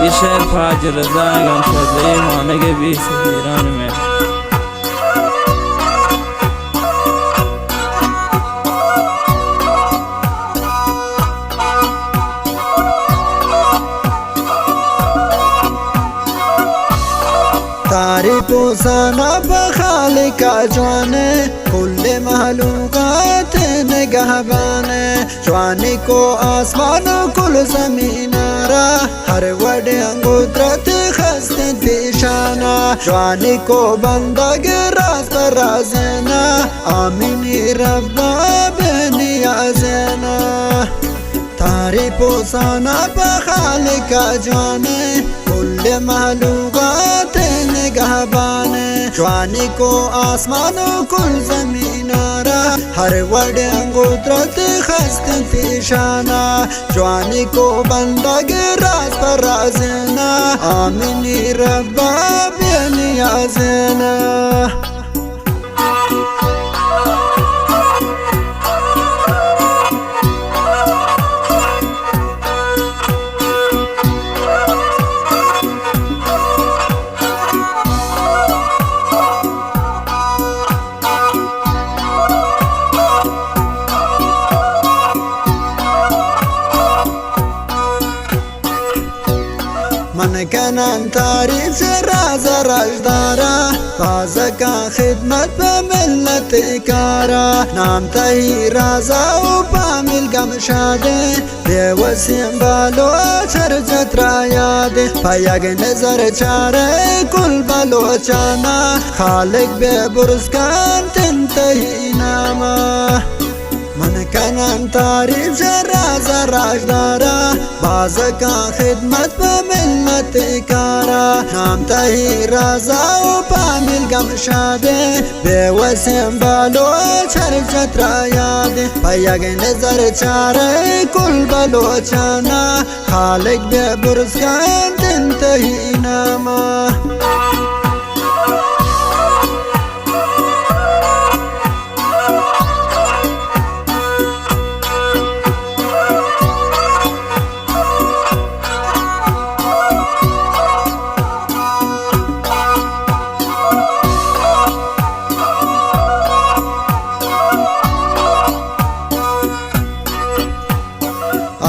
بیشتر فاجر زنگم شده مانگه بیست ایران میں तारीफ सना बखालिक जवाने कुल महलूकात नगहबाने जवानी को आसमान कुल ज़मीनारा हर वडे कुदरत खस्त पेशाना जवानी को बंदग राज पर राजना आमीनी रब्बा बेनियाज़ना तारीफ सना बखालिक जवाने कुल महलूकात नगहबाने जवानी को आसमान कुल ज़मीनारा हर वडे कुदरत खस्त पेशाना जवानी को बंदग राज पर राजना आमीनी रब्बा बेनियाज़ना من کنن تعریف راز راجدارا بازکا خدمت به ملت کارا نام تهی رازا و پامیل گمشاده بیوسیم بالو چرجت را یاده پایگ نظر چاره کل بلوچانا خالق به برزکان تنتهی ناما من کنن تعریف راز راجدارا بازکا خدمت به ملت کارا نام تهی رازا و پامیل گمشاده بیوسیم بالو چرجت را یاده پایگ نظر چاره کل بلوچانا خالق به برزکان تنتهی ناما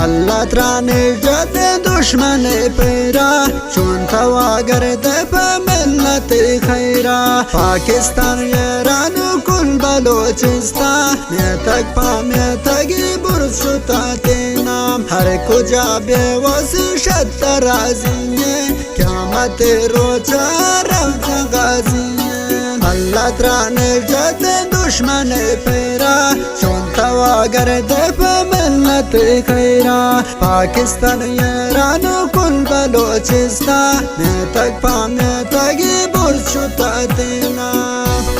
अल्लाह त्राने जद दुश्मन पैरा चुन थवा गर्द पे मिलत खैरा पाकिस्तान ईरान कुल बलोचिस्तान मैं तक पा मैं तगी बुरसुता ते नाम हर कुजा बेवस शतराजिये क़यामत रोजा रब गाजिये अल्लाह त्राने जद दुश्मन पैरा चुन थवा गर्द पे मिलत खैरा पाकिस्तान ईरान कुल बलोचिस्तान मैं तक पा मैं तगी बुरसुता ते नाम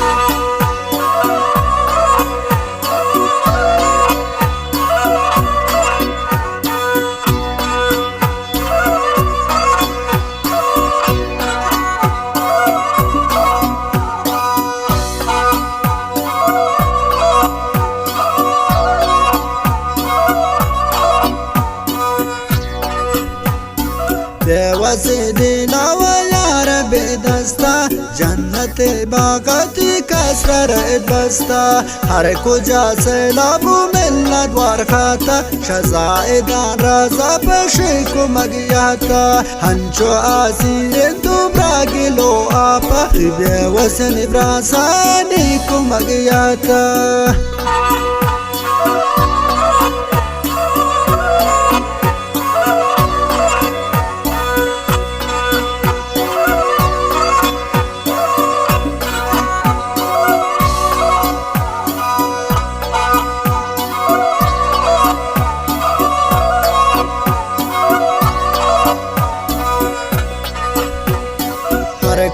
बेवसी दिला व यार बेदस्ता जन्नत बागत कसर बस्ता हर कुजा सैलाबू मिलना द्वार खाता शजाएदान राजा पशेको मगियाता हंचो आसीर तू ब्रागिलो आपा बेवसन ब्रासानी को मगियाता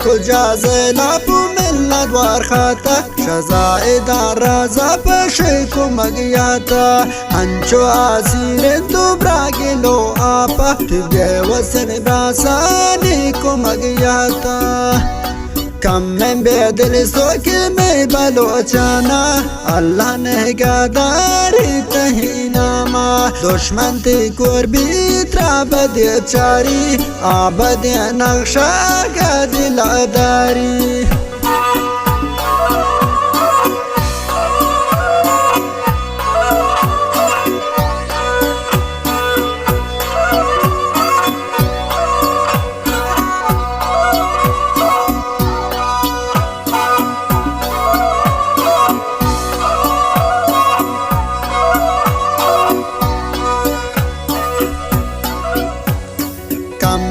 कुजा ज़लापू मिलना द्वार खाता शजाएदान राजा पशेको मगियाता हंचो आसीर तू ब्रागिलो आपा बेवसन ब्रासानी को मगियाता کم من بدل سوکمی بلوچانا الله نگهداری تهیناما دشمن تی قربی ترابد چاری آبد نقشا گدل داری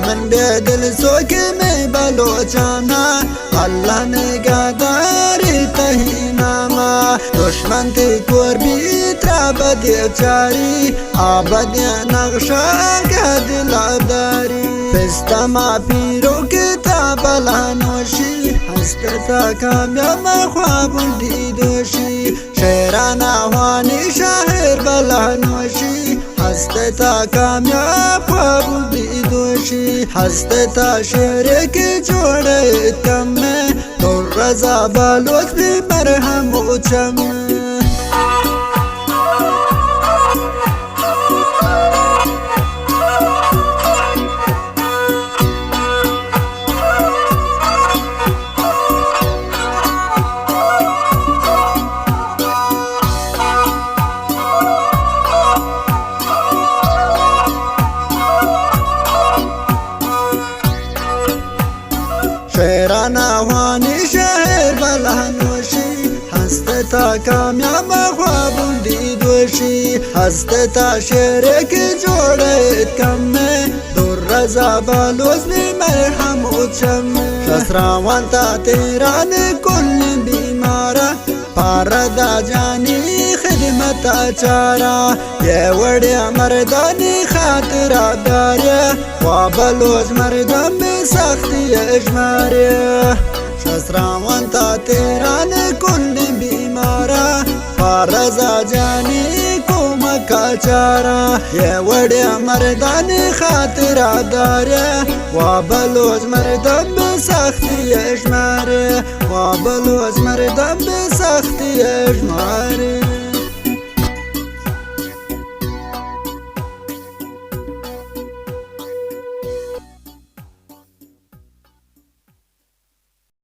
من بدل سوکمی بلوچانا الله نگهداری تهیناما دشمن تی قربی ترابد چاری آبد نقشا گدل داری پستما پیرو کتاب لانوشی هستا کامیاب خواب دیدوشی شیران آوانی شهر بلانوشی هستا کامیاب خواب دیدوشی هستا شهر کی جوڑه کم تو رضا بالوت بی مرهم و چم شیران آوانی شهر بلانوشی هستا کامیاب خواب دیدوشی هستا شهر کی جوڑه کم دور رضا بالوز بی مرهم و چم شسراوان تا تیران کل بیمارا پاردا جانی خدمت چارا یہ وڑی مردانی خاطر داریا وابلوز مردم بی سختی اجماریا شسراوان تا تیران کل بیمارا پاردا جانی کمکا چارا یہ وڑی مردانی خاطر داریا وابلوز مردم بی سختی اجماریا وابلوز مردم بی سختی اجماریا